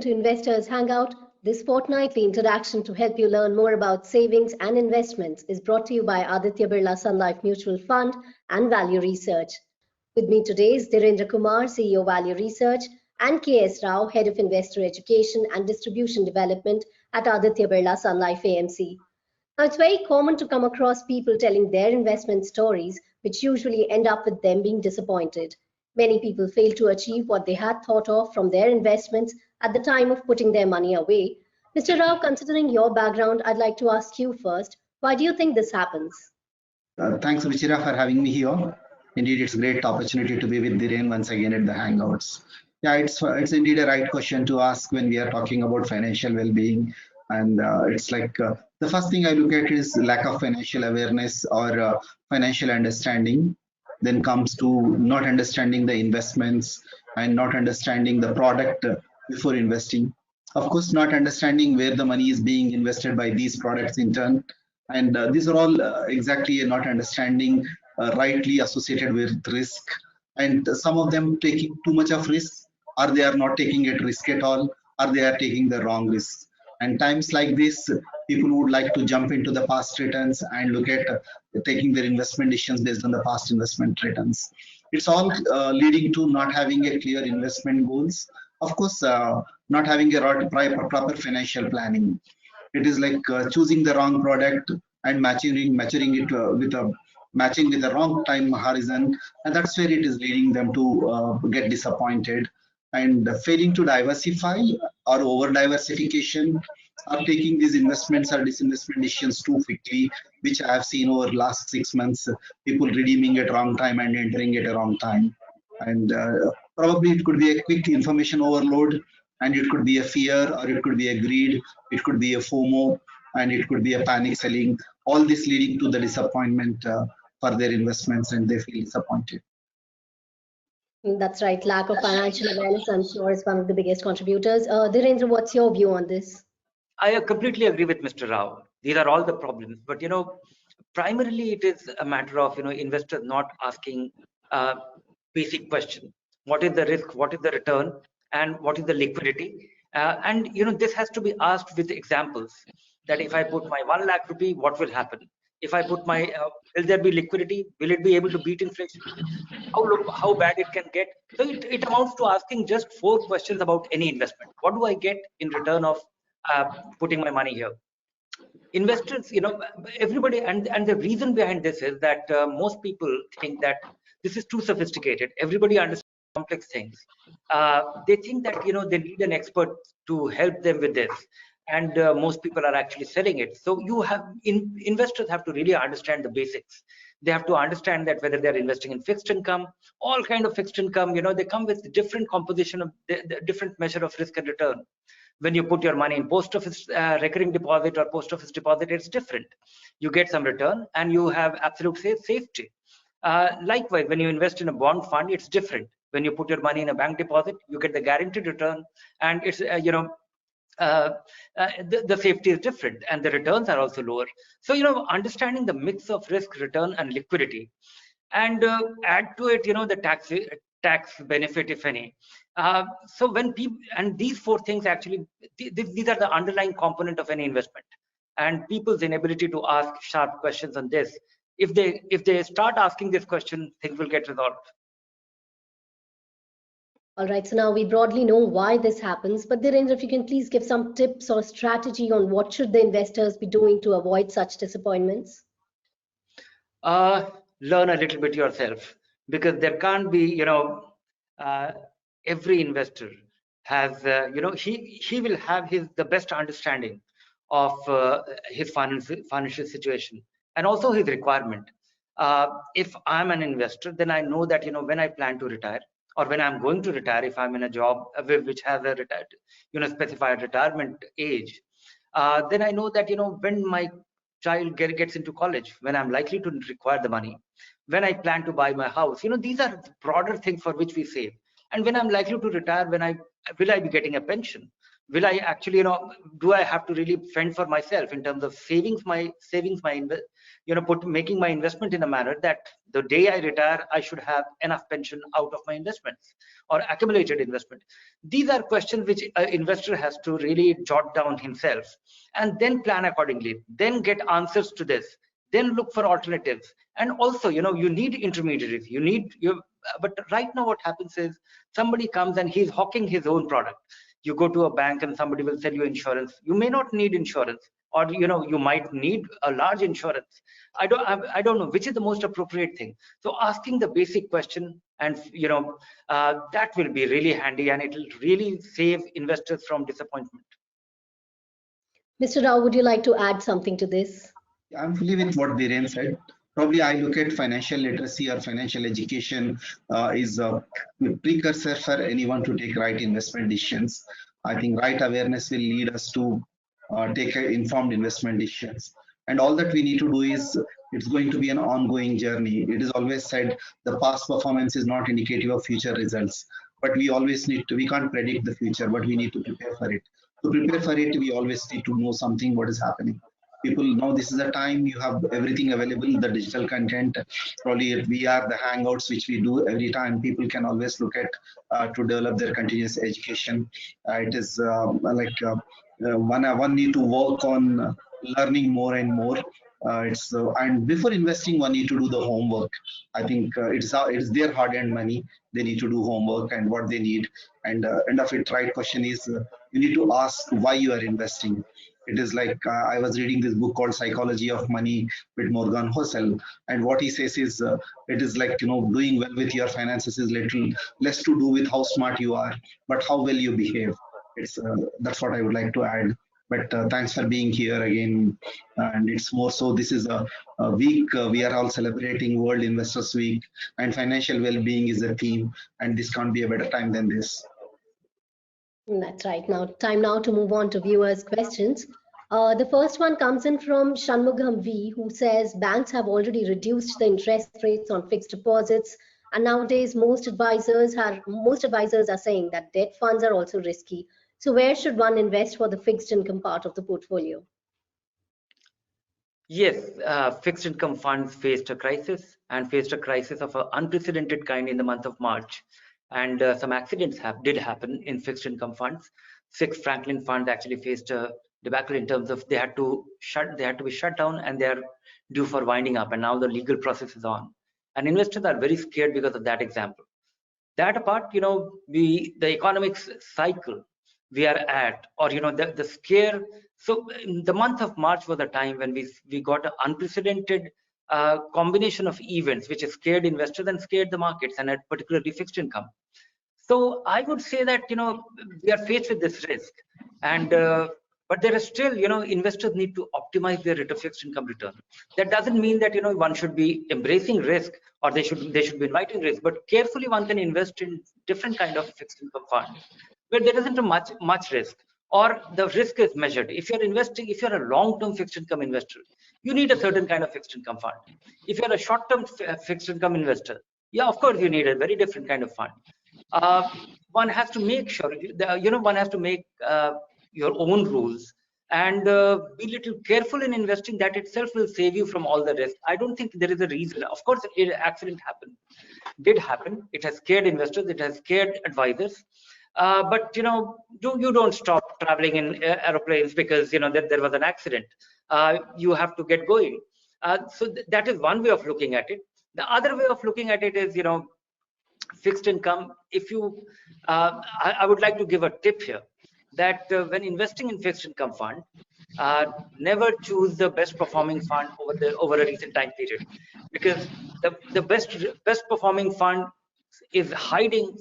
to Investors Hangout. This fortnightly interaction to help you learn more about savings and investments is brought to you by Aditya Birla Sun Life Mutual Fund and Value Research. With me today is Dhirendra Kumar, CEO Value Research, and KS Rao, Head of Investor Education and Distribution Development at Aditya Birla Sun Life AMC. Now, it's very common to come across people telling their investment stories, which usually end up with them being disappointed. Many people fail to achieve what they had thought of from their investments at the time of putting their money away. Mr. Rao, considering your background, I'd like to ask you first, why do you think this happens? Thanks, Ruchira, for having me here. Indeed, it's a great opportunity to be with Dhiren once again at the Hangouts. Yeah, it's indeed a right question to ask when we are talking about financial well-being. And it's like the first thing I look at is lack of financial awareness or financial understanding. Then comes to not understanding the investments and not understanding the product before investing. Of course, not understanding where the money is being invested by these products in turn. And these are all exactly not understanding rightly associated with risk. And some of them taking too much of risk, or they are not taking it risk at all, or they are taking the wrong risk. And times like this, people would like to jump into the past returns and look at taking their investment decisions based on the past investment returns. It's all leading to not having a clear investment goals. Of course, not having a proper financial planning. It is like choosing the wrong product and matching it with the wrong time horizon, and that's where it is leading them to get disappointed and failing to diversify or over diversification, or taking these investments or disinvestment decisions too quickly, which I have seen over last 6 months, people redeeming at wrong time and entering at a wrong time. And probably it could be a quick information overload, and it could be a fear, or it could be a greed, it could be a FOMO, and it could be a panic selling, all this leading to the disappointment for their investments, and they feel disappointed. That's right. Lack of financial awareness, I'm sure, is one of the biggest contributors. Dhirendra, what's your view on this? I completely agree with Mr. Rao. These are all the problems. But, primarily it is a matter of, investors not asking a basic question. What is the risk? What is the return? And what is the liquidity? And, this has to be asked with examples. That if I put my 1 lakh rupee, what will happen? If I put my, will there be liquidity? Will it be able to beat inflation? How bad it can get? So it amounts to asking just 4 questions about any investment. What do I get in return of putting my money here? Investors, everybody, and the reason behind this is that most people think that this is too sophisticated. Everybody understands complex things. They think that, they need an expert to help them with this. And most people are actually selling it. So investors have to really understand the basics. They have to understand that whether they're investing in fixed income, all kind of fixed income, they come with different composition of the different measure of risk and return. When you put your money in post office recurring deposit or post office deposit, it's different. You get some return and you have absolute safety. Likewise, when you invest in a bond fund, it's different. When you put your money in a bank deposit, you get the guaranteed return, and it's the safety is different, and the returns are also lower. So understanding the mix of risk, return, and liquidity, and add to it the tax benefit, if any. So when people, and these 4 things actually, these are the underlying component of any investment, and people's inability to ask sharp questions on this. If they start asking this question, things will get resolved. All right, so now we broadly know why this happens, but Dhirendra, if you can please give some tips or strategy on what should the investors be doing to avoid such disappointments? Learn a little bit yourself, because there can't be, every investor has, he will have the best understanding of his financial situation and also his requirement. If I'm an investor, then I know that, when I plan to retire, or when I'm going to retire, if I'm in a job which has a specified retirement age, then I know that, when my child gets into college, when I'm likely to require the money, when I plan to buy my house, these are broader things for which we save. And when I'm likely to retire, will I be getting a pension? Will I actually, do I have to really fend for myself in terms of savings my making my investment in a manner that the day I retire, I should have enough pension out of my investments or accumulated investment. These are questions which an investor has to really jot down himself and then plan accordingly, then get answers to this, then look for alternatives. And also, you need intermediaries, but right now what happens is somebody comes and he's hawking his own product. You go to a bank and somebody will sell you insurance. You may not need insurance, or you might need a large insurance. I don't know which is the most appropriate thing. So asking the basic question, and that will be really handy, and it will really save investors from disappointment. Mr. Rao, would you like to add something to this? I'm fully with what Dhiren said. Probably I look at financial literacy or financial education is a precursor for anyone to take right investment decisions. I think right awareness will lead us to take informed investment decisions. And all that we need to do is, it's going to be an ongoing journey. It is always said the past performance is not indicative of future results, but we always need to, we can't predict the future, but we need to prepare for it. To prepare for it, we always need to know something, what is happening. People know this is a time you have everything available, the digital content, probably VR, the hangouts, which we do every time. People can always look at to develop their continuous education. It is one need to work on learning more and more. And before investing, one need to do the homework. I think it's their hard-earned money. They need to do homework and what they need. And end of it, right question is you need to ask why you are investing. It is like I was reading this book called Psychology of Money with Morgan Housel, and what he says is it is like doing well with your finances is little less to do with how smart you are, but how well you behave. It's that's what I would like to add. But thanks for being here again. And it's more so, this is a week we are all celebrating World Investors Week, and financial well-being is a theme, and this can't be a better time than this. That's right. Now, time now to move on to viewers' questions. The first one comes in from Shanmugam V, who says banks have already reduced the interest rates on fixed deposits, and nowadays most advisors are saying that debt funds are also risky. So where should one invest for the fixed income part of the portfolio? Yes, fixed income funds faced a crisis, and faced a crisis of an unprecedented kind in the month of March. And some accidents did happen in fixed income funds. 6 Franklin funds actually faced a debacle in terms of they had to be shut down, and they are due for winding up, and now the legal process is on. And investors are very scared because of that example. That apart, the economics cycle we are at, or the scare. So the month of March was a time when we got an unprecedented combination of events which scared investors and scared the markets, and particularly fixed income. So I would say that we are faced with this risk, and but there is still investors need to optimize their rate of fixed income return. That doesn't mean that one should be embracing risk, or they should be inviting risk, but carefully one can invest in different kind of fixed income fund where there isn't much risk, or the risk is measured. If you're a long-term fixed income investor, you need a certain kind of fixed income fund. If you're a short-term fixed income investor, yeah, of course you need a very different kind of fund. One has to make sure one has to make your own rules, and be little careful in investing. That itself will save you from all the risk. I don't think there is a reason. Of course, accident did happen. It has scared investors. It has scared advisors. But you don't stop traveling in aeroplanes because there was an accident. You have to get going. So that is one way of looking at it. The other way of looking at it is fixed income. If you I would like to give a tip here, that when investing in fixed income fund, never choose the best performing fund over a recent time period, because the best performing fund is hiding